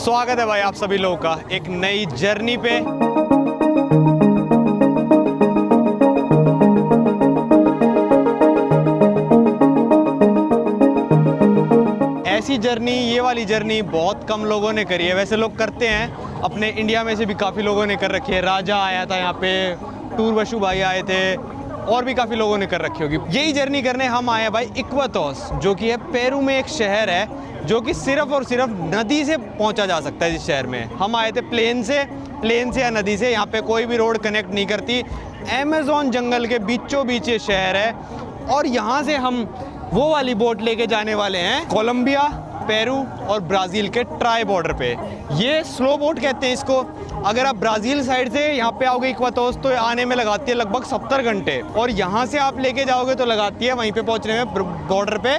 स्वागत है भाई आप सभी लोगों का एक नई जर्नी पे। ऐसी जर्नी, ये वाली जर्नी बहुत कम लोगों ने करी है। वैसे लोग करते हैं, अपने इंडिया में से भी काफ़ी लोगों ने कर रखी है। राजा आया था यहाँ पे, टूर बशु भाई आए थे, और भी काफ़ी लोगों ने कर रखी होगी। यही जर्नी करने हम आए हैं भाई इक्वातोस, जो कि है पेरू में एक शहर है जो कि सिर्फ और सिर्फ नदी से पहुंचा जा सकता है। इस शहर में हम आए थे प्लेन से या नदी से। यहाँ पे कोई भी रोड कनेक्ट नहीं करती। अमेज़न जंगल के बीचों बीच ये शहर है और यहाँ से हम वो वाली बोट लेके जाने वाले हैं कोलंबिया, पेरू और ब्राज़ील के ट्राई बॉर्डर पे। ये स्लो बोट कहते हैं इसको। अगर आप ब्राज़ील साइड से यहाँ पे आओगे इक्वातोस तो आने में लगाती है लगभग 70 घंटे, और यहाँ से आप लेके जाओगे तो लगाती है वहीं पे पहुँचने में बॉर्डर पे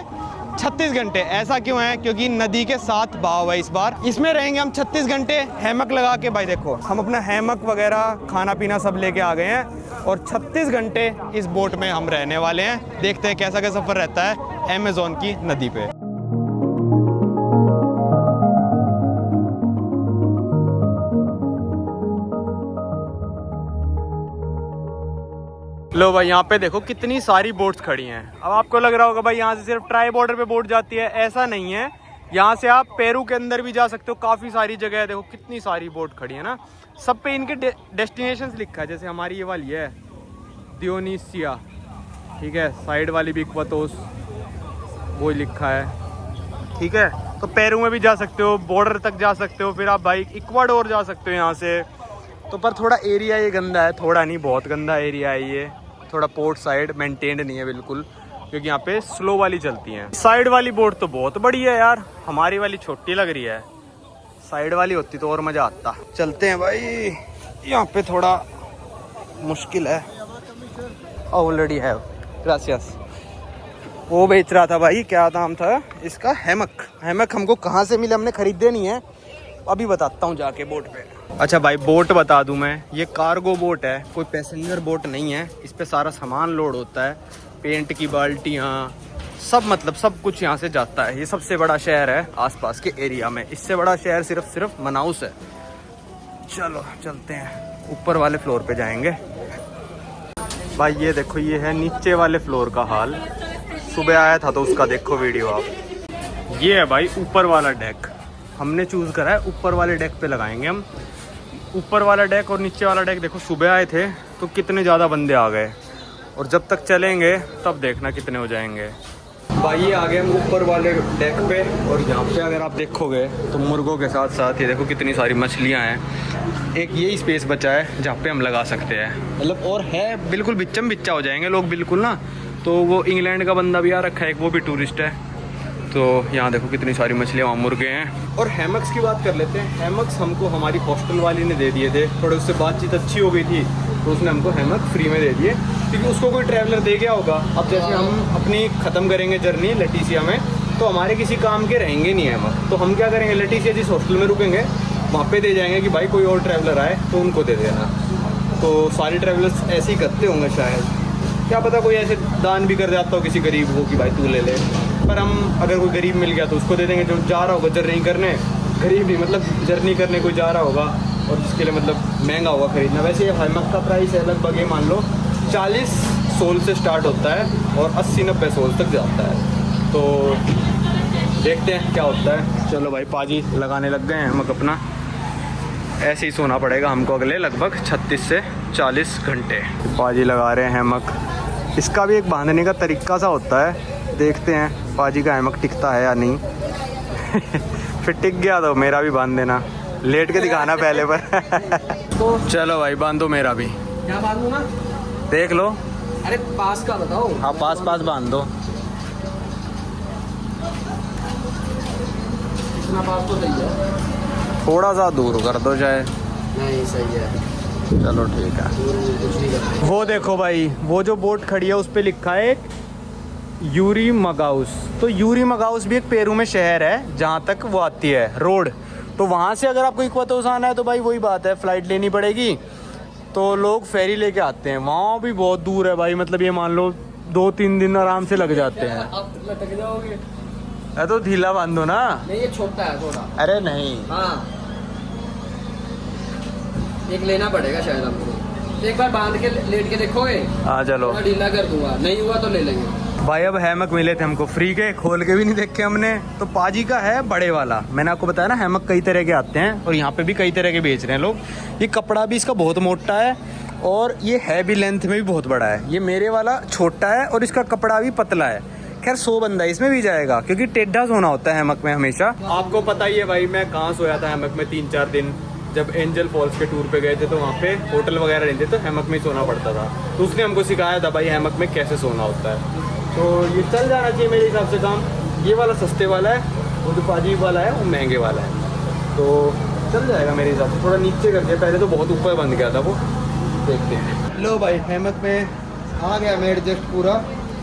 36 घंटे। ऐसा क्यों है? क्योंकि नदी के साथ बहाव है इस बार। इसमें रहेंगे हम 36 घंटे हैमक लगा के। भाई देखो, हम अपना हैमक वगैरह खाना पीना सब लेके आ गए हैं और 36 घंटे इस बोट में हम रहने वाले हैं। देखते हैं कैसा सफ़र रहता है अमेज़न की नदी पे। लो भाई, यहाँ पे देखो कितनी सारी बोट्स खड़ी हैं। अब आपको लग रहा होगा भाई यहाँ से सिर्फ ट्राई बॉर्डर पे बोट जाती है। ऐसा नहीं है, यहाँ से आप पेरू के अंदर भी जा सकते हो। काफ़ी सारी जगह है, देखो कितनी सारी बोट खड़ी है ना। सब पे इनके डेस्टिनेशंस लिखा है। जैसे हमारी ये वाली है दियोनीसिया, ठीक है। साइड वाली भी इक्वातोस, वो लिखा है, ठीक है। तो पेरू में भी जा सकते हो, बॉर्डर तक जा सकते हो। फिर आप भाई इक्वाडोर जा सकते हो यहाँ से। तो पर थोड़ा एरिया ये गंदा है, थोड़ा नहीं बहुत गंदा एरिया है ये। थोड़ा पोर्ट साइड मेंटेन्ड नहीं है बिल्कुल, क्योंकि यहाँ पे स्लो वाली चलती हैं। साइड वाली बोट तो बहुत बड़ी है यार, हमारी वाली छोटी लग रही है। साइड वाली होती तो और मज़ा आता। चलते हैं भाई, यहाँ पे थोड़ा मुश्किल है। ऑलरेडी है, ग्रासियस। वो बेच रहा था भाई, क्या नाम था इसका, हैमक। हैमक हमको कहाँ से मिले, हमने खरीदे नहीं है, अभी बताता हूँ जाके बोट पे। अच्छा भाई, बोट बता दूं मैं, ये कार्गो बोट है, कोई पैसेंजर बोट नहीं है। इस पे सारा सामान लोड होता है, पेंट की बाल्टियाँ सब, मतलब सब कुछ यहाँ से जाता है। ये सबसे बड़ा शहर है आसपास के एरिया में। इससे बड़ा शहर सिर्फ मनाउस है। चलो चलते हैं, ऊपर वाले फ्लोर पे जाएंगे। भाई ये देखो, ये है नीचे वाले फ्लोर का हाल। सुबह आया था तो उसका देखो वीडियो आप। ये है भाई ऊपर वाला डेक, हमने चूज़ करा है ऊपर वाले डेक पे लगाएंगे हम। ऊपर वाला डेक और नीचे वाला डेक देखो, सुबह आए थे तो कितने ज़्यादा बंदे आ गए, और जब तक चलेंगे तब देखना कितने हो जाएंगे। भाई ये आ गए हम ऊपर वाले डेक पे, और यहाँ पे अगर आप देखोगे तो मुर्गों के साथ साथ ये देखो कितनी सारी मछलियाँ हैं। एक यही स्पेस बचा है जहाँ पे हम लगा सकते हैं, मतलब और है बिल्कुल बिच्चम बिच्चा हो जाएंगे लोग बिल्कुल ना। तो वो इंग्लैंड का बंदा भी आ रखा है एक, वो भी टूरिस्ट है। तो यहाँ देखो कितनी सारी मछलियाँ, वहाँ मुर्गे हैं। और हैमक्स की बात कर लेते हैं। हैमक्स हमको हमारी हॉस्टल वाली ने दे दिए थे, थोड़े उससे बातचीत अच्छी हो गई थी तो उसने हमको हैमक फ्री में दे दिए, क्योंकि उसको कोई ट्रैवलर दे गया होगा। अब जैसे हम अपनी ख़त्म करेंगे जर्नी लटीसिया में, तो हमारे किसी काम के रहेंगे नहीं हैमक। तो हम क्या करेंगे, लटीसिया जिस हॉस्टल में रुकेंगे वहाँ पे दे जाएंगे कि भाई कोई और ट्रैवलर आए तो उनको दे देना। तो सारे ट्रैवलर्स ऐसे ही करते होंगे शायद, क्या पता कोई ऐसे दान भी कर जाता हो किसी गरीब को कि भाई तू ले ले। पर हम अगर कोई गरीब मिल गया तो उसको दे देंगे, जो जा रहा होगा जर्नी करने। गरीब नहीं, मतलब जर्नी करने कोई जा रहा होगा और जिसके लिए मतलब महंगा होगा खरीदना। वैसे ये हैमक का प्राइस है लगभग, ये मान लो 40 सोल से स्टार्ट होता है और 80-90 सोल तक जाता है। तो देखते हैं क्या होता है। चलो भाई, पाजी लगाने लग गए हैं हैमक अपना। ऐसे ही सोना पड़ेगा हमको अगले लगभग 36 से 40 घंटे। पाजी लगा रहे हैं हैमक। इसका भी एक बांधने का तरीका सा होता है, देखते हैं पाजी का हैमक टिकता है या नहीं। फिर टिक गया तो मेरा भी बांध देना, लेट के दिखाना पहले पर। चलो भाई, बांधो मेरा भी। क्या बांधू ना, देख लो। अरे पास का बताओ। हाँ, पास बांध दो। इतना पास तो सही है, थोड़ा सा दूर कर दो चाहे। नहीं सही है, चलो ठीक है। कुछ नहीं करते। वो देखो भाई, वो जो बोट खड़ी है उस पर लिखा है यूरी मगाउस। तो यूरी मगाउस भी एक पेरू में शहर है जहाँ तक वो आती है रोड। तो वहाँ से अगर आपको इक्वातोस आना है तो भाई वही बात है, फ़्लाइट लेनी पड़ेगी। तो लोग फेरी लेके आते हैं, वहाँ भी बहुत दूर है भाई। मतलब ये मान लो 2-3 दिन आराम से लग जाते हैं। आप लटक जाओगे। तो ढीला बांधो ना। नहीं, ये छोटा है थोड़ा। अरे नहीं, हाँ एक लेना पड़ेगा शायद आपको। एक बार बांध के लेट के देखोगे, हाँ चलो थोड़ा ढीला कर दूंगा, नहीं हुआ तो ले लेंगे। भाई अब हैमक मिले थे हमको फ्री के, खोल के भी नहीं देखे हमने। तो पाजी का है बड़े वाला, मैंने आपको बताया ना हैमक कई तरह के आते हैं और यहाँ पे भी कई तरह के बेच रहे हैं लोग। ये कपड़ा भी इसका बहुत मोटा है और ये है भी लेंथ में भी बहुत बड़ा है। ये मेरे वाला छोटा है और इसका कपड़ा भी पतला है। खैर 100 बंदा इसमें भी जाएगा क्योंकि टेढ़ा सोना होता है हैमक में हमेशा। आपको पता ही है भाई मैं कहाँ सोया था हैमक में 3-4 दिन। जब एंजल फॉल्स के टूर पे गए थे तो वहाँ पे होटल वगैरह नहीं थे तो हैमक में ही सोना पड़ता था। तो उसने हमको सिखाया था भाई हैमक में कैसे सोना होता है। तो ये चल जाना चाहिए मेरे हिसाब से काम। ये वाला सस्ते वाला है, वो जो पाजी वाला है वो महंगे वाला है। तो चल जाएगा मेरे हिसाब से। थोड़ा नीचे करके, पहले तो बहुत ऊपर बंद गया था वो, देखते हैं। लो भाई हैमक में आ गया मैं एडजस्ट पूरा।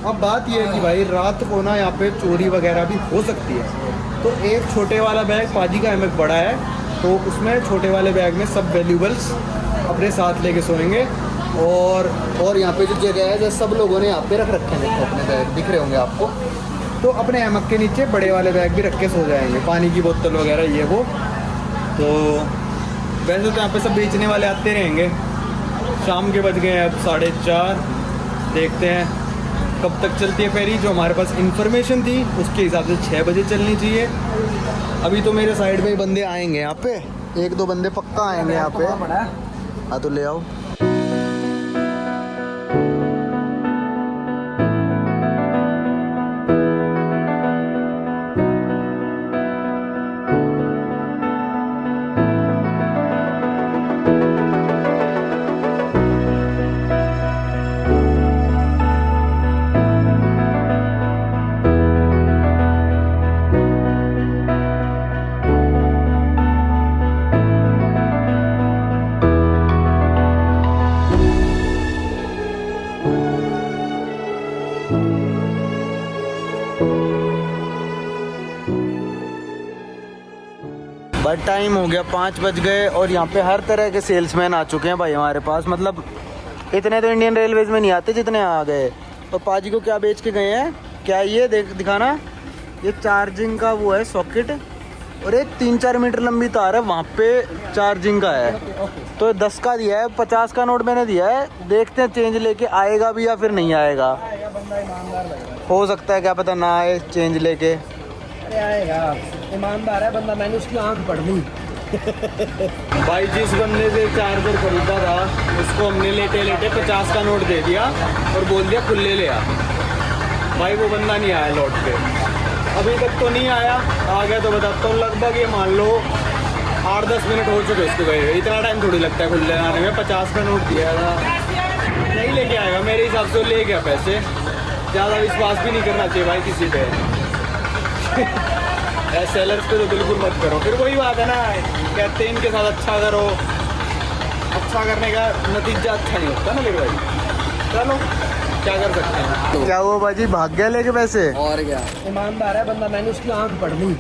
अब बात ये है कि भाई रात को ना यहाँ पे चोरी वगैरह भी हो सकती है। तो एक छोटे वाला बैग, पाजी का हैमक बड़ा है तो उसमें छोटे वाले बैग में सब वैल्यूबल्स अपने साथ लेके सोएंगे। और यहाँ पे जो जगह है जैसे सब लोगों ने यहाँ पे रख रखे हैं, देखो अपने बैग दिख रहे होंगे आपको। तो अपने हैमक के नीचे बड़े वाले बैग भी रख के सो जाएंगे, पानी की बोतल वगैरह ये वो। तो वैसे तो यहाँ पे सब बेचने वाले आते रहेंगे। शाम के बज गए अब 4:30, देखते हैं कब तक चलती है फेरी। जो हमारे पास इन्फॉर्मेशन थी उसके हिसाब से 6 बजे चलनी चाहिए। अभी तो मेरे साइड में ही बंदे आएंगे, यहाँ पे 1-2 बंदे पक्का आएंगे यहाँ पे। हाँ तो ले आओ। बट टाइम हो गया 5 बज गए और यहाँ पे हर तरह के सेल्समैन आ चुके हैं भाई हमारे पास। मतलब इतने तो इंडियन रेलवेज में नहीं आते जितने आ गए। और पाजी को क्या बेच के गए हैं, क्या ये दिखाना, ये चार्जिंग का वो है सॉकेट और एक 3-4 मीटर लंबी तार है वहाँ पे चार्जिंग का है। तो 10 का दिया है, 50 का नोट मैंने दिया है। देखते हैं चेंज लेके आएगा भी या फिर नहीं आएगा। हो सकता है क्या पता ना आए चेंज लेके। अरे आएगा, ईमानदार है बंदा, मैंने उसकी आंख पढ़ ली। भाई जिस बंदे से चार्जर खरीदा था उसको हमने लेटे लेटे 50 का नोट दे दिया और बोल दिया खुले ले आ। भाई वो बंदा नहीं आया लौट के, अभी तक तो नहीं आया। आ गया तो बताता हूँ, लगभग ये मान लो 8-10 मिनट हो चुके उसको गए। इतना टाइम थोड़ी लगता है खुले आने में। 50 का नोट दिया था, नहीं लेके आएगा मेरे हिसाब से। ले गया पैसे। ज़्यादा विश्वास भी नहीं करना चाहिए भाई किसी पे। सेलर्स पे तो बिल्कुल मत करो। फिर वही बात है ना, कहते हैं इनके साथ अच्छा करो, अच्छा करने का नतीजा अच्छा नहीं होता ना मेरे भाई। चलो क्या कर सकते हैं। क्या हुआ बाजी, भाग गया लेके पैसे? और क्या, ईमानदार है बंदा, मैंने उसकी आंख पढ़ ली।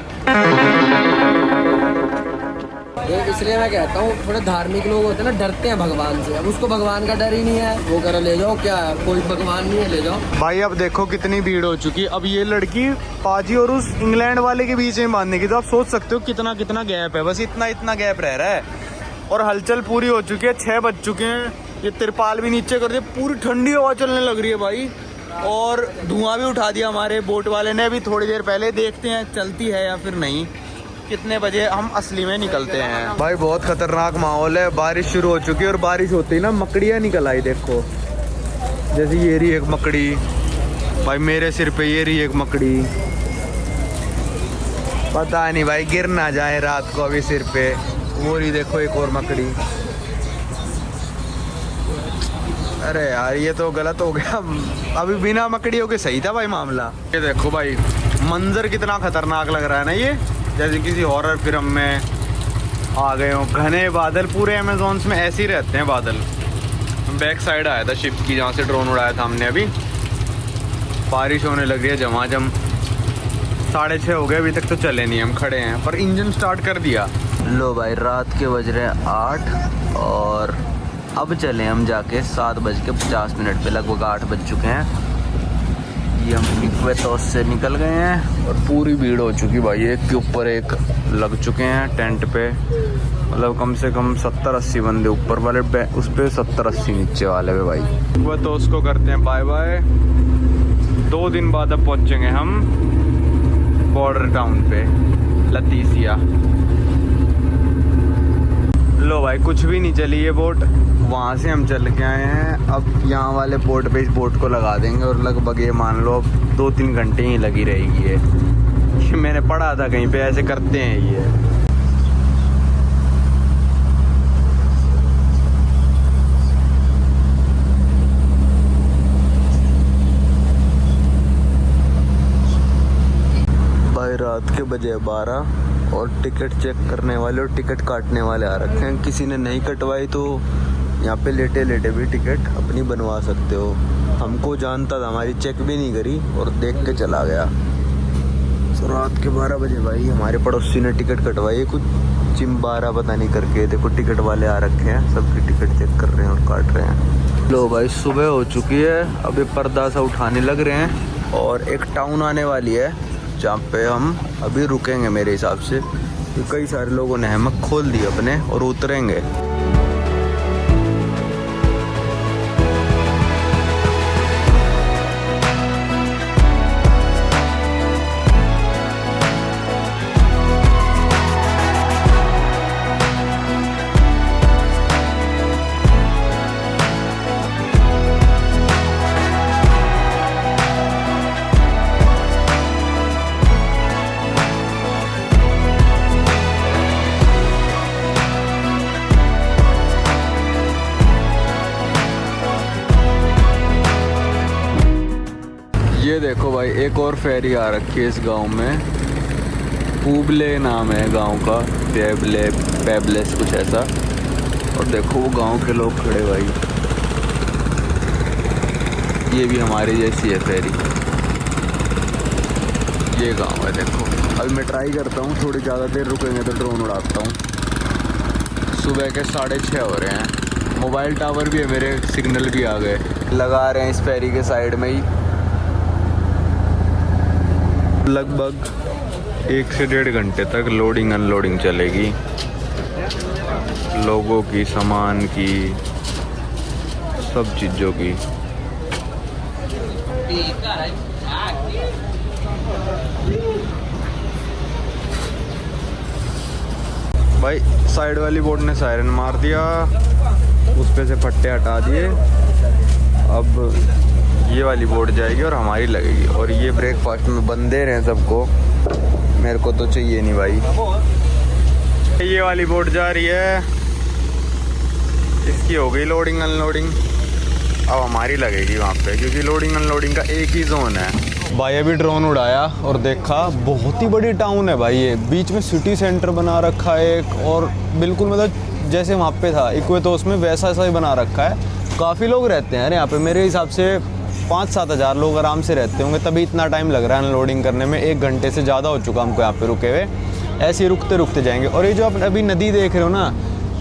तो इसलिए मैं कहता हूँ थोड़े धार्मिक लोग होते हैं ना, डरते हैं भगवान से। अब उसको भगवान का डर ही नहीं है, वो करो ले जाओ, क्या है, कोई भगवान नहीं है, ले जाओ। भाई अब देखो कितनी भीड़ हो चुकी है। अब ये लड़की पाजी और उस इंग्लैंड वाले के बीच में बांधने की, तो आप सोच सकते हो कितना कितना गैप है। बस इतना गैप रह रहा है और हलचल पूरी हो चुकी है। 6 बज चुके हैं। ये तिरपाल भी नीचे कर दिया, पूरी ठंडी हवा चलने लग रही है भाई। और धुआं भी उठा दिया हमारे बोट वाले ने अभी थोड़ी देर पहले। देखते हैं चलती है या फिर नहीं। कितने बजे हम असली में निकलते हैं। भाई बहुत खतरनाक माहौल है। बारिश शुरू हो चुकी है और बारिश होती ही ना मकड़ियाँ निकल आई। देखो जैसे ये रही एक मकड़ी भाई मेरे सिर पे, ये रही एक मकड़ी। पता नहीं भाई गिर ना जाए रात को अभी सिर पे। वो रही देखो एक और मकड़ी। अरे यार ये तो गलत हो गया। अभी बिना मकड़ियों के सही था भाई मामला। ये देखो भाई मंजर कितना खतरनाक लग रहा है ना, ये जैसे किसी हॉरर फिल्म में आ गए हो। घने बादल, पूरे अमेज़ॉन्स में ऐसे ही रहते हैं बादल। बैक साइड आया था शिप की जहाँ से ड्रोन उड़ाया था हमने अभी। बारिश होने लग रही है झमाझम। 6:30 हो गए, अभी तक तो चले नहीं, हम खड़े हैं पर इंजन स्टार्ट कर दिया। लो भाई रात के बज रहे हैं 8 और अब चले हम जाके 7:50 पे, लगभग 8 बज चुके हैं। ये हम इक्वेटोस से निकल गए हैं और पूरी भीड़ हो चुकी भाई, एक के ऊपर एक लग चुके हैं टेंट पे। मतलब कम से कम 70-80 बंदे ऊपर वाले, उस पे 70-80 नीचे वाले पे भाई। इक्वेटोस को करते हैं बाय बाय। 2 दिन बाद अब पहुंचेंगे हम बॉर्डर टाउन पे लतीसिया। लो भाई कुछ भी नहीं चली ये बोट, वहाँ से हम चल के आए हैं। अब यहाँ वाले पोर्ट पे इस बोट को लगा देंगे और लगभग ये मान लो अब 2-3 घंटे ही लगी रहेगी ये मैंने पढ़ा था कहीं पे ऐसे करते हैं ये। भाई रात के बजे 12 और टिकट चेक करने वाले और टिकट काटने वाले आ रखे हैं। किसी ने नहीं कटवाई तो यहाँ पे लेटे लेटे भी टिकट अपनी बनवा सकते हो। हमको जानता था, हमारी चेक भी नहीं करी और देख के चला गया। तो रात के 12 बजे भाई हमारे पड़ोसी ने टिकट कटवाई, कुछ चिम्बारा पता नहीं करके। देखो टिकट वाले आ रखे हैं, सबकी टिकट चेक कर रहे हैं और काट रहे हैं। लो भाई सुबह हो चुकी है, अभी पर्दा सा उठाने लग रहे हैं और एक टाउन आने वाली है जहाँ पे हम अभी रुकेंगे मेरे हिसाब से। तो कई सारे लोगों ने हैमक खोल दिए अपने और उतरेंगे। ये देखो भाई एक और फेरी आ रखी है इस गांव में, पूबले नाम है गांव का, पेबलेस कुछ ऐसा। और देखो वो गांव के लोग खड़े भाई, ये भी हमारी जैसी है फेरी। ये गांव है देखो। अभी मैं ट्राई करता हूँ, थोड़ी ज़्यादा देर रुकेंगे तो ड्रोन उड़ाता हूँ। सुबह के 6:30 हो रहे हैं, मोबाइल टावर भी है मेरे, सिग्नल भी आ गए। लगा रहे हैं इस फेरी के साइड में ही। लगभग 1 से 1.5 घंटे तक लोडिंग अनलोडिंग चलेगी, लोगों की, सामान की, सब चीज़ों की। भाई साइड वाली बोट ने सायरन मार दिया, उस पे से फट्टे हटा दिए। अब ये वाली बोट जाएगी और हमारी लगेगी। और ये ब्रेकफास्ट में बंद दे रहे हैं सबको, मेरे को तो चाहिए नहीं भाई। ये वाली बोट जा रही है, इसकी हो गई लोडिंग अनलोडिंग, अब हमारी लगेगी वहाँ पे, क्योंकि लोडिंग अनलोडिंग का एक ही जोन है। भाई अभी ड्रोन उड़ाया और देखा, बहुत ही बड़ी टाउन है भाई ये, बीच में सिटी सेंटर बना रखा है एक, और बिल्कुल मतलब जैसे वहाँ पे था इक्वेटोस में वैसा ऐसा ही बना रखा है। काफ़ी लोग रहते हैं यार यहाँ पे, मेरे हिसाब से 5-7 हज़ार लोग आराम से रहते होंगे, तभी इतना टाइम लग रहा है अनलोडिंग करने में। 1 घंटे से ज़्यादा हो चुका हमको यहाँ पे रुके हुए, ऐसे ही रुकते रुकते जाएंगे। और ये जो आप अभी नदी देख रहे हो ना,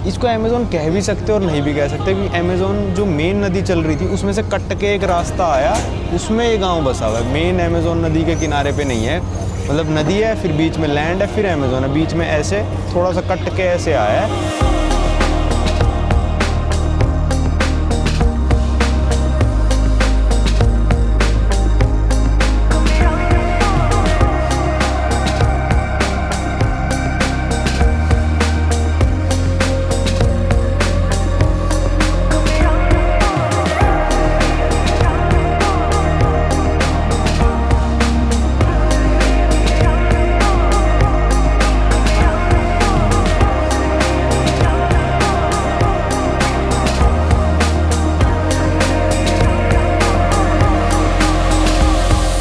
इसको अमेज़न कह भी सकते हो और नहीं भी कह सकते, क्योंकि अमेज़न जो मेन नदी चल रही थी उसमें से कट के एक रास्ता आया, उसमें ये गांव बसा हुआ है। मेन अमेज़न नदी के किनारे पे नहीं है, मतलब नदी है फिर बीच में लैंड है फिर अमेज़न है, बीच में ऐसे थोड़ा सा कट के ऐसे आया है।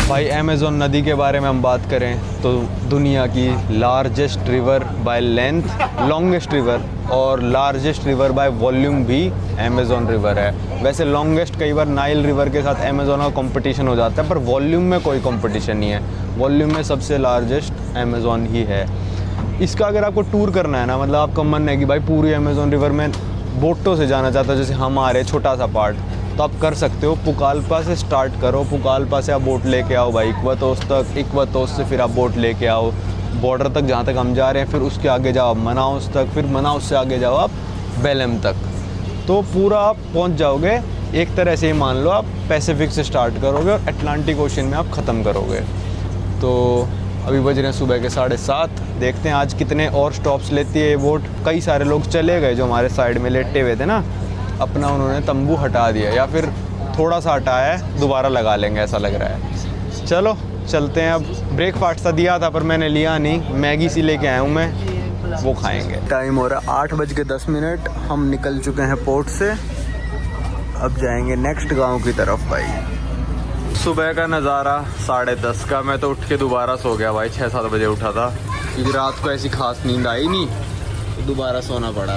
भाई अमेज़न नदी के बारे में हम बात करें तो दुनिया की largest river by length, longest river और लार्जेस्ट रिवर बाय वॉल्यूम भी अमेज़न रिवर है। वैसे लॉन्गेस्ट कई बार नाइल रिवर के साथ अमेज़न का कंपटीशन हो जाता है, पर वॉल्यूम में कोई कंपटीशन नहीं है। वॉल्यूम में सबसे लार्जेस्ट अमेज़न ही है। इसका अगर आपको टूर करना है ना, मतलब आपका मन है कि भाई पूरी अमेज़न रिवर में बोटों से जाना चाहता है, जैसे हम आ रहे छोटा सा पार्ट, तो आप कर सकते हो। पुकालपा से स्टार्ट करो, पुकालपा से आप बोट लेके आओ भाई इक्वतोस तक, इक्वतोस से फिर आप बोट लेके आओ बॉर्डर तक जहाँ तक हम जा रहे हैं, फिर उसके आगे जाओ आप मनाउस तक, फिर मनाउस से आगे जाओ आप बेलम तक, तो पूरा आप पहुँच जाओगे। एक तरह से ही मान लो आप पैसिफिक से स्टार्ट करोगे और अटलांटिक ओशन में आप ख़त्म करोगे। तो अभी बज रहे हैं सुबह के 7:30। देखते हैं आज कितने और स्टॉप्स लेती है ये बोट। कई सारे लोग चले गए जो हमारे साइड में लेटे हुए थे ना, अपना उन्होंने तंबू हटा दिया या फिर थोड़ा सा हटाया है, दोबारा लगा लेंगे ऐसा लग रहा है। चलो चलते हैं। अब ब्रेकफास्ट सा दिया था पर मैंने लिया नहीं, मैगी सी लेके आया हूँ मैं, वो खाएंगे। टाइम हो रहा है 8:10। हम निकल चुके हैं पोर्ट से, अब जाएंगे नेक्स्ट गांव की तरफ भाई। सुबह का नज़ारा 10:30 का। मैं तो उठ के दोबारा सो गया भाई, 6-7 बजे उठा था क्योंकि रात को ऐसी खास नींद आई नहीं, तो दोबारा सोना पड़ा।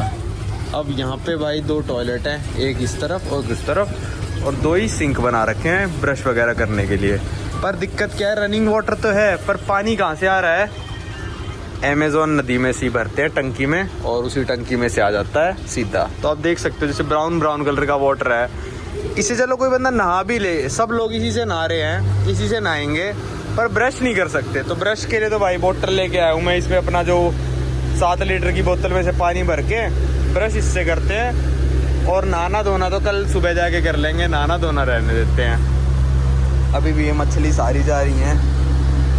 अब यहाँ पे भाई 2 टॉयलेट हैं, एक इस तरफ और इस तरफ, और 2 ही सिंक बना रखे हैं ब्रश वगैरह करने के लिए। पर दिक्कत क्या है, रनिंग वाटर तो है पर पानी कहाँ से आ रहा है, अमेज़न नदी में से भरते हैं टंकी में और उसी टंकी में से आ जाता है सीधा। तो आप देख सकते हो जैसे ब्राउन कलर का वाटर है, इससे चलो कोई बंदा नहा भी ले, सब लोग इसी से नहा रहे हैं, इसी से नहाएंगे, पर ब्रश नहीं कर सकते। तो ब्रश के लिए तो भाई बोतल लेके आया हूँ मैं, इसमें अपना जो 7 लीटर की बोतल में से पानी भर के ब्रश इससे करते हैं। और नहाना धोना तो कल सुबह जाके कर लेंगे, नहाना धोना रहने देते हैं। अभी भी ये मछली सारी जा रही हैं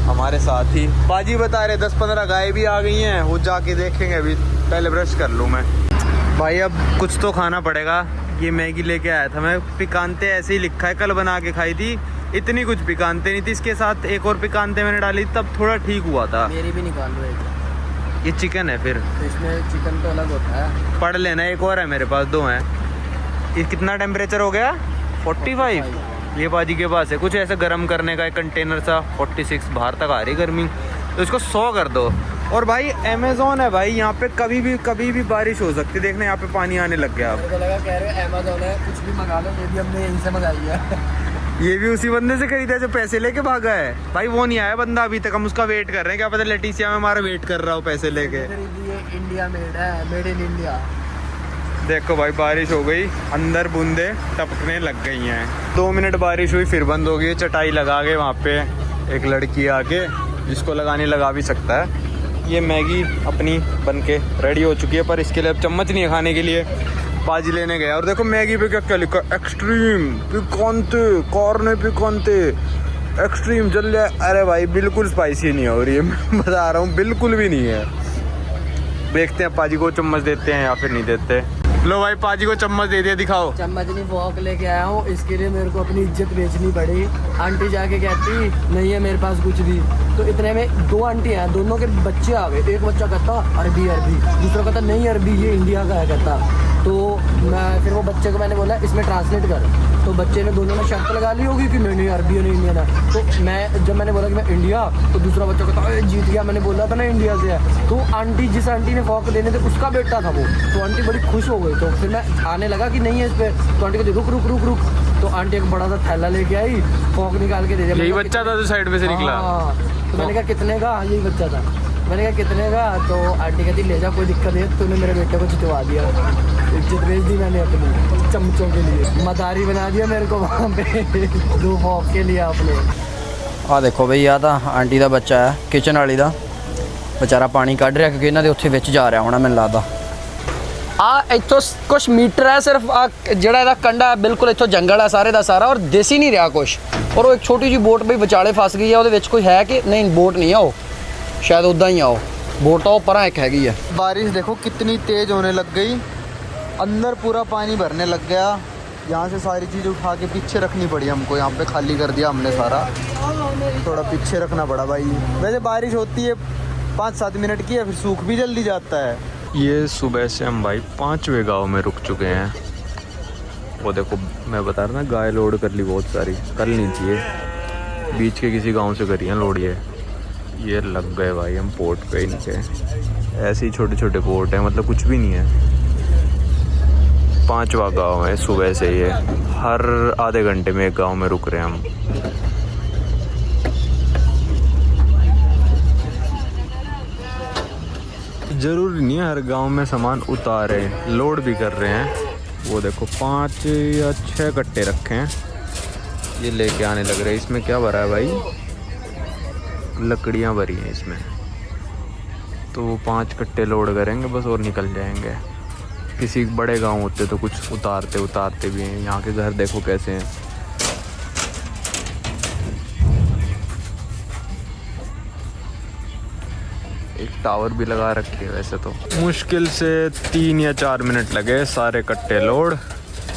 हमारे साथ ही। बाजी बता रहे 10-15 गाय भी आ गई हैं, वो जाके देखेंगे। अभी पहले ब्रश कर लूँ मैं भाई, अब कुछ तो खाना पड़ेगा। ये मैगी लेके आया था मैं, पिकांते ऐसे ही लिखा है, कल बना के खाई थी, इतनी कुछ पिकांते नहीं थी, इसके साथ एक और पिकांते मैंने डाली तब थोड़ा ठीक हुआ था। मेरी भी निकाल लो एक। ये चिकन है, फिर इसमें चिकन तो अलग होता है, पढ़ लेना। एक और है मेरे पास, 2 हैं। ये कितना टेम्परेचर हो गया, 45। ये बाजी के पास है कुछ ऐसा गर्म करने का एक कंटेनर सा, 46 बाहर तक आ रही गर्मी, तो इसको 100 कर दो। और भाई अमेज़न है भाई, यहाँ पे कभी भी बारिश हो सकती है। देखना यहाँ पे पानी आने लग गया। अब मेरे को लगा कह रहे हो अमेज़न है, कुछ भी मंगा लो, ये भी हमने यहीं से मंगाई है। ये भी उसी बंदे से खरीदा जो पैसे लेके भागा है भाई, वो नहीं आया बंदा अभी तक, हम उसका वेट कर रहे हैं। क्या पता लेटिसिया में हमारा वेट कर रहा हो पैसे लेके। ये इंडिया मेड है, मेड इन इंडिया। देखो भाई बारिश हो गई, अंदर बूंदे टपकने लग गई हैं। 2 मिनट बारिश हुई फिर बंद हो गई। चटाई लगा के वहाँ पे एक लड़की आके, जिसको लगाने लगा भी सकता है। ये मैगी अपनी बन के रेडी हो चुकी है, पर इसके लिए अब चम्मच नहीं है खाने के लिए। बाजी लेने गया और देखो मैगी पे क्या क्या लिखा, एक्सट्रीम पिकांते, कॉर्ने पिकांते, एक्सट्रीम जल्दी। अरे भाई बिल्कुल स्पाइसी नहीं हो रही है, मैं बता रहा हूँ, बिल्कुल भी नहीं है। देखते हैं पाजी को चम्मच देते हैं या फिर नहीं देते। लो भाई पाजी को चम्मच दे दिया, दिखाओ। चम्मच नहीं, फॉक लेके आया हूँ, इसके लिए मेरे को अपनी इज्जत बेचनी पड़ी। आंटी जाके कहती नहीं है मेरे पास कुछ भी, तो इतने में 2 आंटी हैं, दोनों के बच्चे आ गए। एक बच्चा कहता अरबी, दूसरा कहता नहीं अरबी ये इंडिया का है कहता। तो मैं फिर वो बच्चे को मैंने बोला इसमें ट्रांसलेट कर, तो बच्चे ने दोनों ने शर्त लगा ली होगी कि नहीं अरबी है नहीं इंडियन है। तो मैं जब मैंने बोला कि मैं इंडिया, तो दूसरा बच्चा कहता अरे जीत गया, मैंने बोला था ना इंडिया से है। तो आंटी जिस आंटी ने फॉक देने थे उसका बेटा था वो, तो आंटी बड़ी खुश हो गई। तो फिर मैं आने लगा कि नहीं है इस पर, तो आंटी कहती रुक रुक रुक रुक, तो आंटी एक बड़ा सा थैला लेके आई, फॉक निकाल के दे दिया। यही बच्चा था जो साइड में से निकला। तो मैंने कहा कितने का, यही बच्चा था। मैंने कहा कितने का, तो आंटी कहती ले जा कोई दिक्कत है, तूने मेरे बेटे को जितवा दिया, इज्जत बेच दी मैंने अपनी चमचों के लिए, मदारी बना दिया मेरे को वहाँ पे 2 फॉक के लिए आपने। आ देखो भाई आ था आंटी का बच्चा है, किचन वाली का बेचारा पानी कढ़ रहा क्योंकि इन्होंने उत्थे विच जा रहा होना मैंने लगता। आ इतों कुछ मीटर है सिर्फ, आ जड़ा इहदा कंडा है बिल्कुल इतों जंगल है सारे का सारा, और देसी नहीं रहा कुछ। और वो एक छोटी जी बोट भी विचाले फस गई है, वो कोई है कि नहीं, बोट नहीं है वो, शायद उदा ही आओ, बोट तो पर एक हैगी है। बारिश देखो कितनी तेज होने लग गई, अंदर पूरा पानी भरने लग गया। यहाँ से सारी चीज़ उठा के पीछे रखनी पड़ी हमको, यहाँ पे खाली कर दिया हमने सारा, थोड़ा पीछे रखना पड़ा भाई। वैसे बारिश होती है 5-7 मिनट की है, फिर सूख भी जल्दी जाता है। ये सुबह से हम भाई 5वें गांव में रुक चुके हैं। वो देखो मैं बता रहा ना, गाय लोड कर ली बहुत सारी, कर ली चाहिए, बीच के किसी गांव से करी है लोड। ये लग गए भाई हम पोर्ट पे ही नीचे, ऐसे ही छोटे छोटे पोर्ट है, मतलब कुछ भी नहीं है। 5वां गांव है सुबह से, ये हर आधे घंटे में एक गांव में रुक रहे हैं हम। ज़रूरी नहीं है हर गांव में सामान उतारे, लोड भी कर रहे हैं, वो देखो 5 या 6 कट्टे रखे हैं, ये लेके आने लग रहे हैं। इसमें क्या भरा है भाई? लकड़ियाँ भरी हैं इसमें। तो 5 कट्टे लोड करेंगे बस और निकल जाएंगे। किसी बड़े गांव होते तो कुछ उतारते भी हैं। यहाँ के घर देखो कैसे हैं। एक टावर भी लगा रखी है। वैसे तो मुश्किल से 3 या 4 मिनट लगे सारे कट्टे लोड,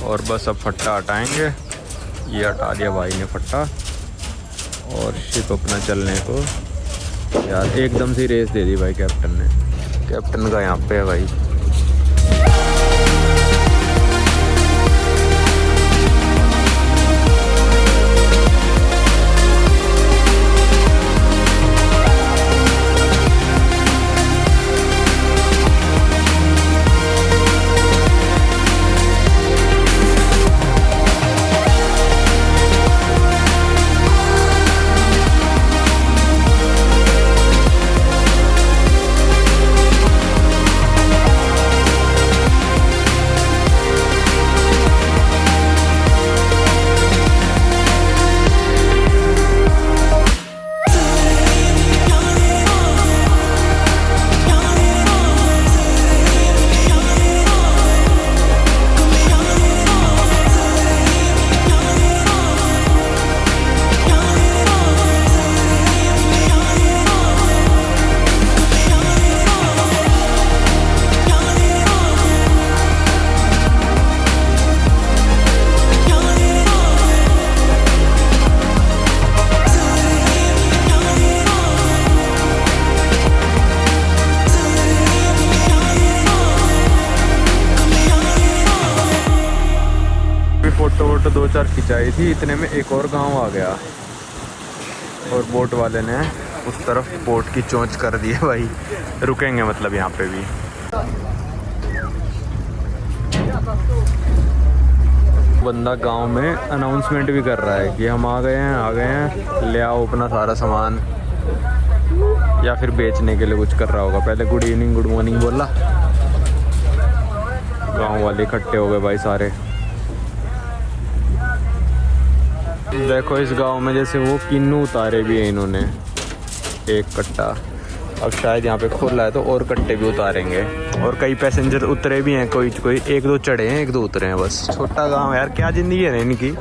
और बस अब फट्टा हटाएंगे। ये हटा दिया भाई ने फट्टा, और शिप अपना चलने को। यार एकदम से रेस दे दी भाई कैप्टन ने। कैप्टन का यहाँ पे है भाई। फोटो 2-4 खिंचाई थी, इतने में एक और गांव आ गया, और बोट वाले ने उस तरफ बोट की चोंच कर दी है भाई। रुकेंगे मतलब यहाँ पे भी। बंदा गांव में अनाउंसमेंट भी कर रहा है कि हम आ गए हैं, ले आओ अपना सारा सामान, या फिर बेचने के लिए कुछ कर रहा होगा। पहले गुड इवनिंग गुड मॉर्निंग बोला, गांव वाले इकट्ठे हो गए भाई सारे। देखो इस गांव में जैसे वो किन्नू उतारे भी हैं इन्होंने, एक कट्टा। अब शायद यहाँ पे खोला है तो और कट्टे भी उतारेंगे, और कई पैसेंजर उतरे भी हैं, कोई 1-2 चढ़े हैं, 1-2 उतरे हैं बस। छोटा गांव यार, क्या जिंदगी है इनकी।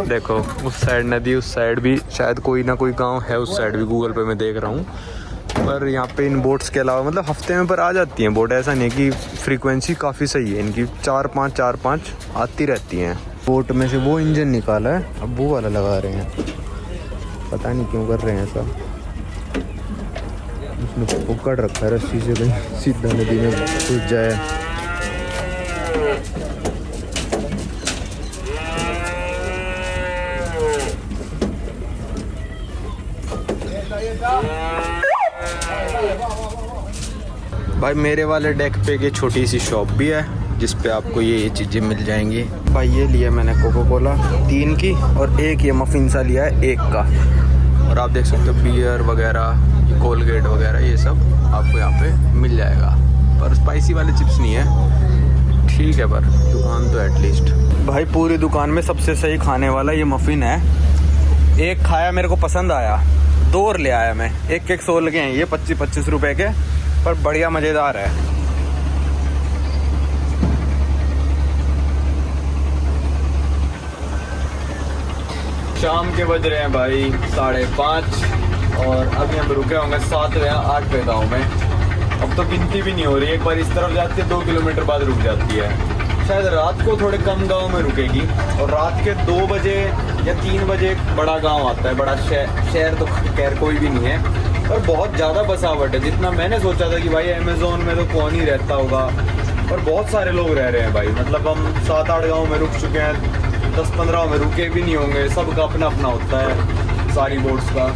देखो उस साइड नदी, उस साइड भी शायद कोई ना कोई गांव है, उस साइड भी गूगल पे मैं देख रहा हूँ। पर यहाँ पे इन बोट्स के अलावा मतलब हफ्ते में पर आ जाती हैं बोट, ऐसा नहीं कि फ्रीक्वेंसी काफ़ी सही है इनकी, 4-5 आती रहती हैं। बोट में से वो इंजन निकाला है, अब वो वाला लगा रहे हैं, पता नहीं क्यों कर रहे हैं ऐसा। उसने पकड़ रखा है रस्सी से, कहीं सीधा नदी में घुस जाए। भाई मेरे वाले डेक पे ये छोटी सी शॉप भी है जिस पे आपको ये चीज़ें मिल जाएंगी। भाई ये लिया मैंने कोका कोला 3 की, और एक ये मफिन सा लिया है 1 का। और आप देख सकते हो बियर वगैरह, कोलगेट वगैरह, ये सब आपको यहाँ पे मिल जाएगा। पर स्पाइसी वाले चिप्स नहीं है, ठीक है, पर दुकान तो एटलीस्ट। भाई पूरी दुकान में सबसे सही खाने वाला ये मफिन है। एक खाया, मेरे को पसंद आया, 2 और ले आया मैं। एक 100 लगे हैं ये, 25-25 रुपए के, पर बढ़िया मज़ेदार है। शाम के बज रहे हैं भाई 5:30, और अभी हम रुके होंगे 7 या 8वें गाँव में। अब तो गिनती भी नहीं हो रही, एक बार इस तरफ जाती है 2 किलोमीटर बाद रुक जाती है। शायद रात को थोड़े कम गांव में रुकेगी, और रात के 2 बजे या 3 बजे एक बड़ा गांव आता है, बड़ा शहर तो खैर कोई भी नहीं है, और बहुत ज़्यादा बसावट है। जितना मैंने सोचा था कि भाई अमेज़न में तो कौन ही रहता होगा, और बहुत सारे लोग रह रहे हैं भाई। मतलब हम 7-8 गाँव में रुक चुके हैं, 10-15 में रुके भी नहीं होंगे। सबका अपना अपना होता है सारी बोट्स का,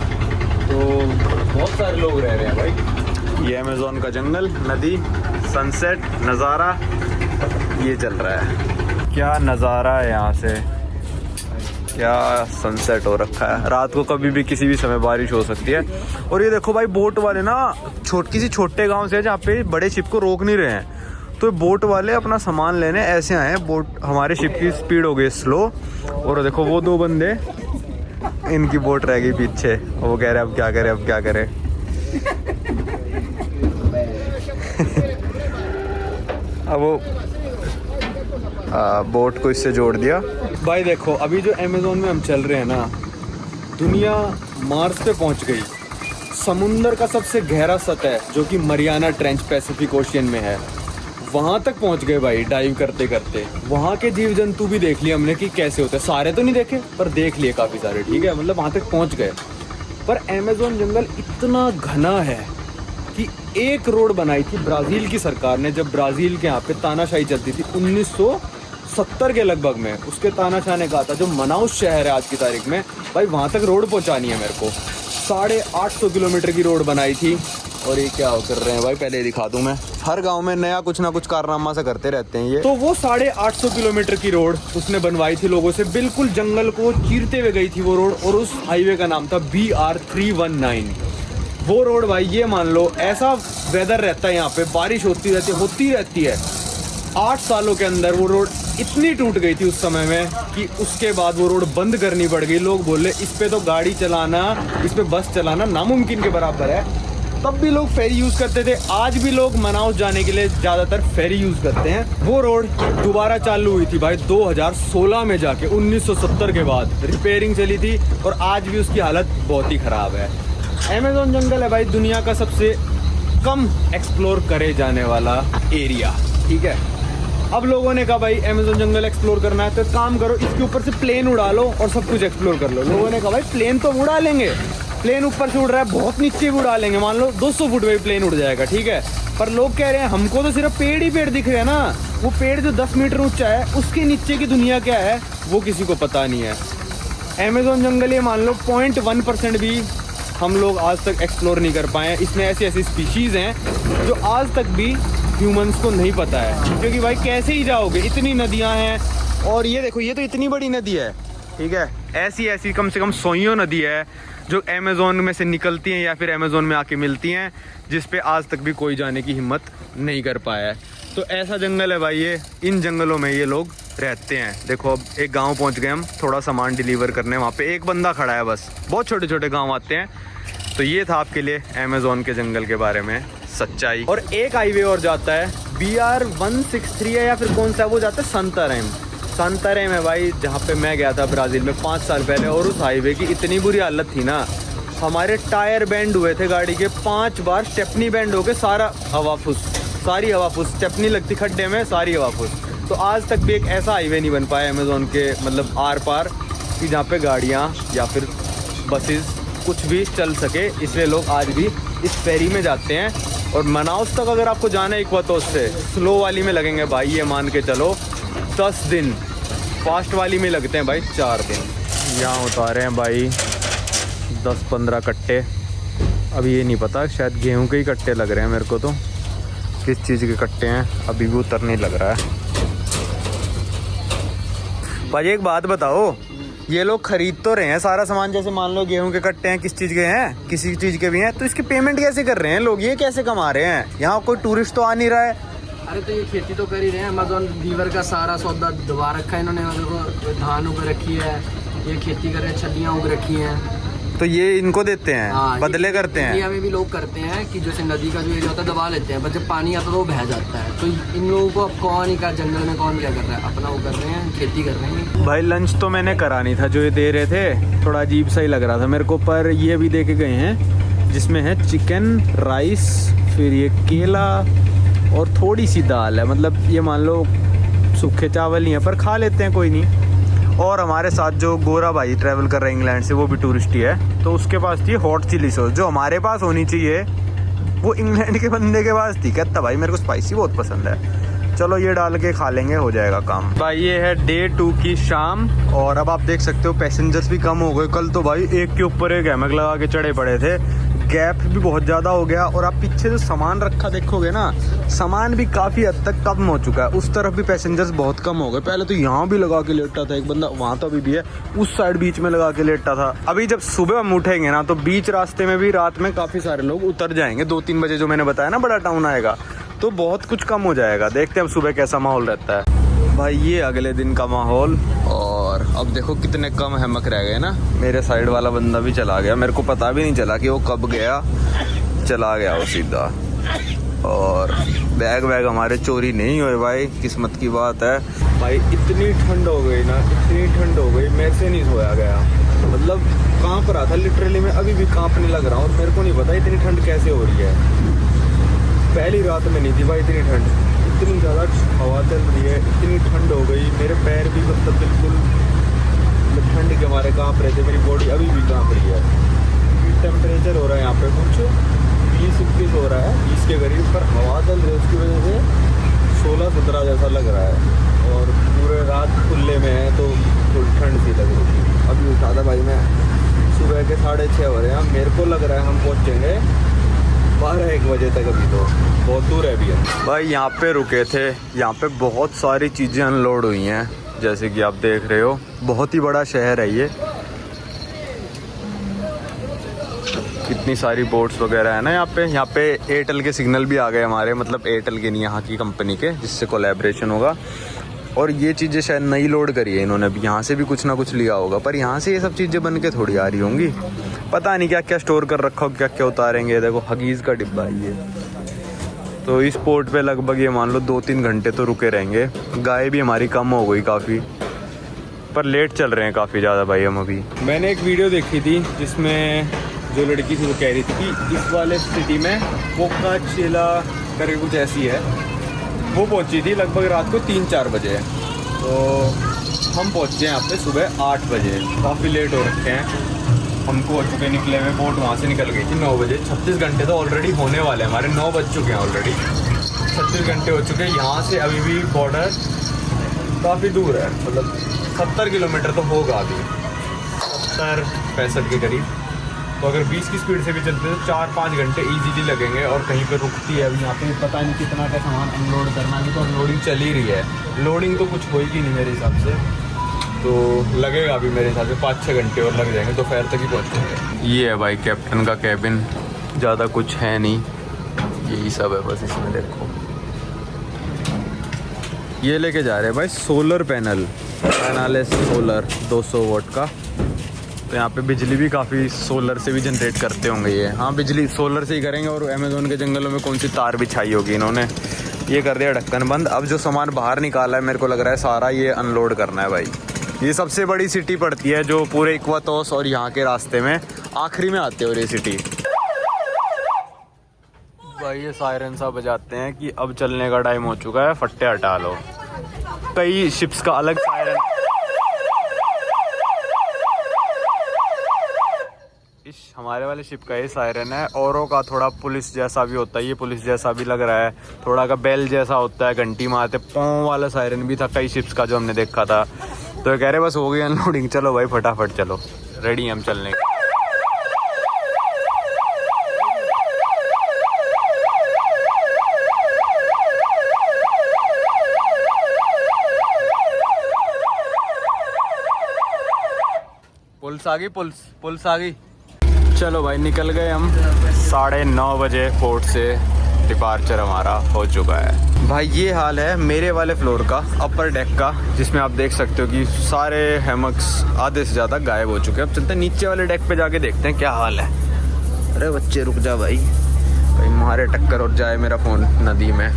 तो बहुत सारे लोग रह रहे हैं भाई। ये अमेज़न का जंगल, नदी, सनसेट नज़ारा ये चल रहा है। क्या नज़ारा है यहाँ से, क्या सनसेट हो रखा है। रात को कभी भी किसी भी समय बारिश हो सकती है। और ये देखो भाई बोट वाले ना किसी छोटे गांव से जहाँ पे बड़े शिप को रोक नहीं रहे हैं, तो बोट वाले अपना सामान लेने ऐसे आए हैं। बोट हमारे शिप की स्पीड हो गई स्लो, और देखो वो दो बंदे, इनकी बोट रह गई पीछे, और वो कह रहे अब क्या करें अब क्या करें। अब वो बोट को इससे जोड़ दिया। भाई देखो अभी जो अमेज़न में हम चल रहे हैं ना, दुनिया मार्स पे पहुंच गई। समुंदर का सबसे गहरा सतह जो कि मरियाना ट्रेंच पैसिफिक ओशियन में है, वहां तक पहुंच गए भाई डाइव करते करते। वहां के जीव जंतु भी देख लिए हमने कि कैसे होते हैं। सारे तो नहीं देखे पर देख लिए काफी सारे, ठीक है, मतलब वहां तक पहुंच गए। पर अमेज़न जंगल इतना घना है कि एक रोड बनाई थी ब्राजील की सरकार ने, जब ब्राजील के यहाँ पे तानाशाही चलती थी 1970 के लगभग में। उसके तानाशाह ने कहा था जो मनाउस शहर है आज की तारीख में, भाई वहां तक रोड पहुंचानी है मेरे को। 850 किलोमीटर की रोड बनाई थी। और ये क्या कर रहे हैं भाई, पहले ही दिखा दूं मैं। हर गांव में नया कुछ ना कुछ कारनामा से करते रहते हैं ये। तो वो 850 किलोमीटर की रोड उसने बनवाई थी लोगों से, बिल्कुल जंगल को चीरते हुए गई थी वो रोड। और उस हाईवे का नाम था BR 319। वो रोड भाई ये मान लो ऐसा वेदर रहता है यहाँ पे, बारिश होती रहती है। 8 सालों के अंदर वो रोड इतनी टूट गई थी उस समय में कि उसके बाद वो रोड बंद करनी पड़ गई। लोग बोले इस पे तो गाड़ी चलाना, इस पे बस चलाना नामुमकिन के बराबर है। तब भी लोग फेरी यूज करते थे। आज भी लोग मनाउस जाने के लिए ज्यादातर फेरी यूज करते हैं। वो रोड दोबारा चालू हुई थी भाई 2016 में जाके, 1970 के बाद रिपेयरिंग चली थी, और आज भी उसकी हालत बहुत ही खराब है। अमेज़न जंगल है भाई दुनिया का सबसे कम एक्सप्लोर करे जाने वाला एरिया, ठीक है। अब लोगों ने कहा भाई अमेज़न जंगल एक्सप्लोर करना है तो काम करो, इसके ऊपर से प्लेन उड़ा लो और सब कुछ एक्सप्लोर कर लो। लोगों ने कहा भाई प्लेन तो उड़ा लेंगे, प्लेन ऊपर से उड़ रहा है, बहुत नीचे भी उड़ा लेंगे, मान लो 200 फुट में प्लेन उड़ जाएगा, ठीक है। पर लोग कह रहे हैं हमको तो सिर्फ पेड़ ही पेड़ दिख रहे हैं ना, वो पेड़ जो 10 मीटर ऊंचा है उसके नीचे की दुनिया क्या है वो किसी को पता नहीं है। अमेज़न जंगल ये मान लो 0.1% भी हम लोग आज तक एक्सप्लोर नहीं कर पाए हैं। इसमें ऐसी ऐसी स्पीशीज़ हैं जो आज तक भी ह्यूमंस को नहीं पता है, क्योंकि भाई कैसे ही जाओगे, इतनी नदियां हैं। और ये देखो ये तो इतनी बड़ी नदी है, ठीक है, ऐसी ऐसी कम से कम 100 नदी है जो अमेज़न में से निकलती हैं या फिर अमेज़न में आके मिलती हैं, जिस पे आज तक भी कोई जाने की हिम्मत नहीं कर पाया है। तो ऐसा जंगल है भाई ये, इन जंगलों में ये लोग रहते हैं। देखो अब एक गांव पहुंच गए हम, थोड़ा सामान डिलीवर करने, वहाँ पे एक बंदा खड़ा है बस, बहुत छोटे छोटे गांव आते हैं। तो ये था आपके लिए अमेज़न के जंगल के बारे में सच्चाई। और एक हाईवे और जाता है BR 163 है या फिर कौन सा, वो जाता है संतारेम है भाई, जहाँ पे मैं गया था ब्राज़ील में 5 साल पहले। और उस हाईवे की इतनी बुरी हालत थी ना, हमारे टायर बैंड हुए थे गाड़ी के 5 बार, स्टेपनी बैंड हो के सारी हवा फुस, स्टेपनी लगती खड्डे में, सारी हवा फुस। तो आज तक भी एक ऐसा हाईवे नहीं बन पाया अमेज़न के मतलब आर पार कि जहाँ पे गाड़ियाँ या फिर बसेस कुछ भी चल सके, इसलिए लोग आज भी इस फेरी में जाते हैं। और मनाउस तक अगर आपको जाना है इक्वातोस से, स्लो वाली में लगेंगे भाई ये मान के चलो 10 दिन, फास्ट वाली में लगते हैं भाई 4 दिन। यहाँ उतारे हैं भाई 10-15 कट्टे। अब ये नहीं पता, शायद गेहूं के ही कट्टे लग रहे हैं मेरे को, तो किस चीज़ के कट्टे हैं अभी भी उतर नहीं लग रहा है। भाई एक बात बताओ, ये लोग खरीद तो रहे हैं सारा सामान, जैसे मान लो गेहूं के कट्टे हैं, किस चीज़ के हैं, किसी चीज़ के भी हैं, तो इसकी पेमेंट कैसे कर रहे हैं लोग, ये कैसे कमा रहे हैं? यहाँ कोई टूरिस्ट तो आ नहीं रहा है। अरे तो ये खेती तो कर ही रहे हैं, अमेज़न लीवर का सारा सौदा दबा रखा है इन्होंने, मतलब धान उग रखी है, ये खेती कर रहे हैं, छलियाँ उग रखी हैं, तो ये इनको देते हैं, बदले करते हैं। इंडिया में भी लोग करते हैं कि जैसे नदी का जो एरिया होता है दबा लेते हैं, बस जब पानी आता है तो वो बह जाता है। तो इन लोगों को अब कौन ही का जंगल में कौन क्या कर रहा है, अपना वो कर रहे हैं, खेती कर रहे हैं। भाई लंच तो मैंने करा नहीं था, जो ये दे रहे थे थोड़ा अजीब सा ही लग रहा था मेरे को, पर ये भी दे के गए हैं जिसमें है चिकन, राइस, फिर ये केला और थोड़ी सी दाल है। मतलब ये मान लो सूखे चावल नहीं है पर खा लेते हैं, कोई नहीं। और हमारे साथ जो गोरा भाई ट्रैवल कर रहा है इंग्लैंड से, वो भी टूरिस्ट ही है, तो उसके पास थी हॉट चिली सॉस, जो हमारे पास होनी चाहिए वो इंग्लैंड के बंदे के पास थी। कहता भाई मेरे को स्पाइसी बहुत पसंद है, चलो ये डाल के खा लेंगे, हो जाएगा काम। भाई ये है डे 2 की शाम, और अब आप देख सकते हो पैसेंजर्स भी कम हो गए। कल तो भाई एक के ऊपर एक हैमक लगा के चढ़े पड़े थे, गैप भी बहुत ज़्यादा हो गया। और आप पीछे जो सामान रखा देखोगे ना, सामान भी काफ़ी हद तक कम हो चुका है। उस तरफ भी पैसेंजर्स बहुत कम हो गए। पहले तो यहाँ भी लगा के लेटा था एक बंदा, वहाँ तो अभी भी है, उस साइड बीच में लगा के लेटा था। अभी जब सुबह हम उठेंगे ना, तो बीच रास्ते में भी रात में काफ़ी सारे लोग उतर जाएंगे। 2-3 बजे जो मैंने बताया ना बड़ा टाउन आएगा, तो बहुत कुछ कम हो जाएगा। देखते हैं अब सुबह कैसा माहौल रहता है। भाई ये अगले दिन का माहौल, और अब देखो कितने कम हैमक रह गए ना। मेरे साइड वाला बंदा भी चला गया, मेरे को पता भी नहीं चला कि वो कब गया, चला गया वो सीधा। और बैग वैग हमारे चोरी नहीं हुए भाई, किस्मत की बात है। भाई इतनी ठंड हो गई ना, इतनी ठंड हो गई, मेरे से नहीं सोया गया। मतलब कांप रहा था लिटरली, मैं अभी भी कांपने लग रहा हूँ। और मेरे को नहीं पता इतनी ठंड कैसे हो रही है। पहली रात में नहीं थी भाई इतनी ठंड, इतनी ज़्यादा हवा चल रही है, इतनी ठंड हो गई। मेरे पैर भी मतलब बिल्कुल ठंड के मारे कांप रहे थे, मेरी बॉडी अभी भी कांप रही है। टेम्परेचर हो रहा है यहाँ पे कुछ 20-21 हो रहा है, 20 के करीब, पर हवा चल रही है उसकी वजह से 16-17 जैसा लग रहा है। और पूरे रात खुले में है तो थोड़ी ठंड सी लग रही थी। अभी उठा था भाई मैं, सुबह के 6:30 हो रहे हैं। मेरे को लग रहा है हम पहुँचेंगे 12-1 बजे तक। अभी तो बहुत दूर है अभी भाई। यहाँ पे रुके थे, यहाँ पे बहुत सारी चीज़ें अनलोड हुई हैं, जैसे कि आप देख रहे हो। बहुत ही बड़ा शहर है ये, कितनी सारी बोट्स वगैरह है ना यहाँ पे। यहाँ पे एयरटेल के सिग्नल भी आ गए हमारे, मतलब एयरटेल के नहीं, यहाँ की कंपनी के, जिससे कोलैबोरेशन होगा। और ये चीज़ें शायद नई लोड करी है इन्होंने, भी यहाँ से भी कुछ ना कुछ लिया होगा। पर यहाँ से ये सब चीज़ें बन के थोड़ी आ रही होंगी, पता नहीं क्या क्या स्टोर कर रखा हो, क्या क्या उतारेंगे। देखो हगीज़ का डिब्बा है ये। तो इस पोर्ट पे लगभग ये मान लो 2-3 घंटे तो रुके रहेंगे। गाय भी हमारी कम हो गई काफ़ी, पर लेट चल रहे हैं काफ़ी ज़्यादा भाई हम अभी। मैंने एक वीडियो देखी थी जिसमें जो लड़की थी वो कह रही थी कि इस वाले सिटी में कोकाचेला करके कुछ ऐसी है, वो पहुंची थी लगभग रात को 3-4 बजे। तो हम पहुंचे यहाँ पे सुबह 8 बजे, काफ़ी लेट हो रखे हैं। हमको हो चुके निकले हुए, बोट वहाँ से निकल गई थी 9 बजे। 36 घंटे तो ऑलरेडी होने वाले हैं हमारे, 9 बज चुके हैं ऑलरेडी, 36 घंटे हो चुके हैं। यहाँ से अभी भी बॉर्डर काफ़ी दूर है, मतलब 70 किलोमीटर तो होगा अभी, 70-65 के करीब। तो अगर 20 की स्पीड से भी चलते तो 4-5 घंटे ईजीली लगेंगे। और कहीं पर रुकती है अभी यहाँ पे, पता नहीं कितना का सामान अनलोड करना है। अभी तो अनलोडिंग चल ही रही है, लोडिंग तो कुछ होएगी नहीं मेरे हिसाब से, तो लगेगा अभी मेरे हिसाब से 5-6 घंटे और लग जाएंगे, दोपहर तक ही पहुँचेंगे। ये है भाई कैप्टन का कैबिन, ज़्यादा कुछ है नहीं, यही सब है बस इसमें। देखो ये लेके जा रहे हैं भाई सोलर पैनल, सोलर 200 वाट का। तो यहाँ पे बिजली भी काफ़ी सोलर से भी जनरेट करते होंगे ये। हाँ बिजली सोलर से ही करेंगे। और अमेज़ोन के जंगलों में कौन सी तार बिछाई होगी इन्होंने, ये कर दिया ढक्कन बंद। अब जो सामान बाहर निकाला है मेरे को लग रहा है सारा ये अनलोड करना है भाई। ये सबसे बड़ी सिटी पड़ती है जो पूरे इक्वातोस और यहाँ के रास्ते में आखिरी में आती है, और ये सिटी भाई। ये सायरन सा बजाते हैं कि अब चलने का टाइम हो चुका है, फट्टे हटा लो। कई शिप्स का अलग सायरन, हमारे वाले शिप का ये सायरन है। औरों का थोड़ा पुलिस जैसा भी होता है, ये पुलिस जैसा भी लग रहा है, थोड़ा का बेल जैसा होता है, घंटी मारते पों वाला सायरन भी था कई शिप्स का जो हमने देखा था। तो कह रहे बस हो गई अनलोडिंग, चलो भाई फटाफट चलो, रेडी हम चलने के। पुलिस आ गई, पुलिस आ गई। चलो भाई निकल गए हम। 9:30 बजे पोर्ट से डिपार्चर हमारा हो चुका है। भाई ये हाल है मेरे वाले फ्लोर का, अपर डेक का, जिसमें आप देख सकते हो कि सारे हैमक्स आधे से ज़्यादा गायब हो चुके हैं। अब चलते हैं नीचे वाले डेक पे जाके देखते हैं क्या हाल है। अरे बच्चे रुक जा भाई, कहीं मारे टक्कर और जाए मेरा फ़ोन नदी में।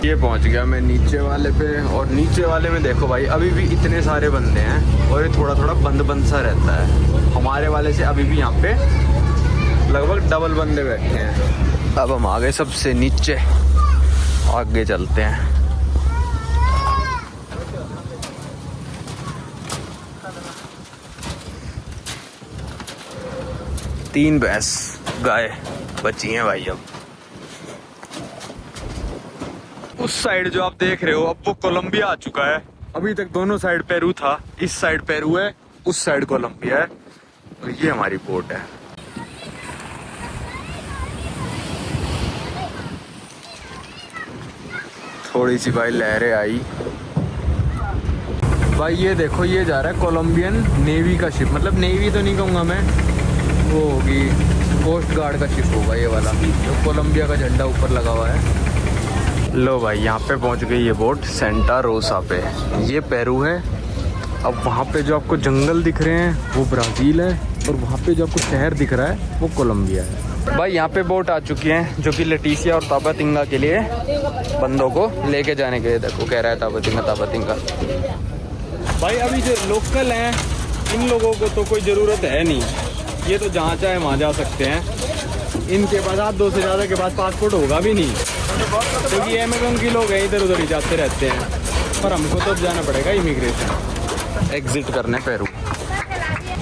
ये पहुंच गया मैं नीचे वाले पे। और नीचे वाले में देखो भाई अभी भी इतने सारे बंदे हैं, और ये थोड़ा थोड़ा बंद सा रहता है। हमारे वाले से अभी भी यहाँ पे लगभग डबल बंदे बैठे हैं। अब हम आ गए सबसे नीचे, आगे चलते हैं। तीन भैंस गाय बची हैं भाई। अब उस साइड जो आप देख रहे हो अब वो कोलंबिया आ चुका है। अभी तक दोनों साइड पेरू था, इस साइड पेरू है, उस साइड कोलंबिया है। और ये हमारी बोट है। थोड़ी सी भाई लहरें आई, भाई ये देखो, ये जा रहा है कोलंबियन नेवी का शिप, मतलब नेवी तो नहीं कहूँगा मैं, वो होगी कोस्ट गार्ड का शिप होगा ये वाला, जो कोलंबिया का झंडा ऊपर लगा हुआ है। लो भाई यहाँ पे पहुँच गई ये बोट सेंटा रोसा पे। ये पेरू है। अब वहाँ पे जो आपको जंगल दिख रहे हैं वो ब्राज़ील है, और वहाँ पे जो आपको शहर दिख रहा है वो कोलंबिया है। भाई यहाँ पे बोट आ चुकी हैं जो कि लेटिसिया और ताबातिंगा के लिए बंदों को लेके जाने के लिए, देखो कह रहा है ताबातिंगा। भाई अभी जो लोकल हैं इन लोगों को तो कोई ज़रूरत है नहीं, ये तो जहाँ चाहे वहाँ जा सकते हैं। इनके पास हाथ दो से ज़्यादा के पास पासपोर्ट होगा भी नहीं, क्योंकि तो अमेज़न के लोग हैं इधर उधर ही जाते रहते हैं। पर हमको तो जाना पड़ेगा इमिग्रेशन एग्जिट करने पेरू।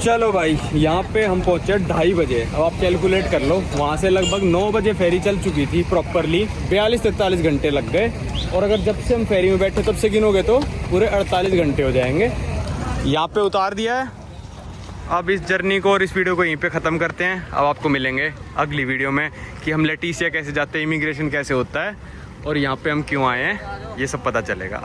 चलो भाई यहाँ पे हम पहुँचे 2:30 बजे। अब आप कैलकुलेट कर लो, वहाँ से लगभग 9 बजे फेरी चल चुकी थी प्रॉपरली, 42-43 घंटे लग गए। और अगर जब से हम फेरी में बैठे तब से गिनोगे तो पूरे 48 घंटे हो जाएंगे। यहाँ पे उतार दिया है। अब इस जर्नी को और इस वीडियो को यहीं पे ख़त्म करते हैं। अब आपको मिलेंगे अगली वीडियो में कि हम लेटिसिया कैसे जाते हैं, इमिग्रेशन कैसे होता है और यहाँ पे हम क्यों आए हैं, ये सब पता चलेगा।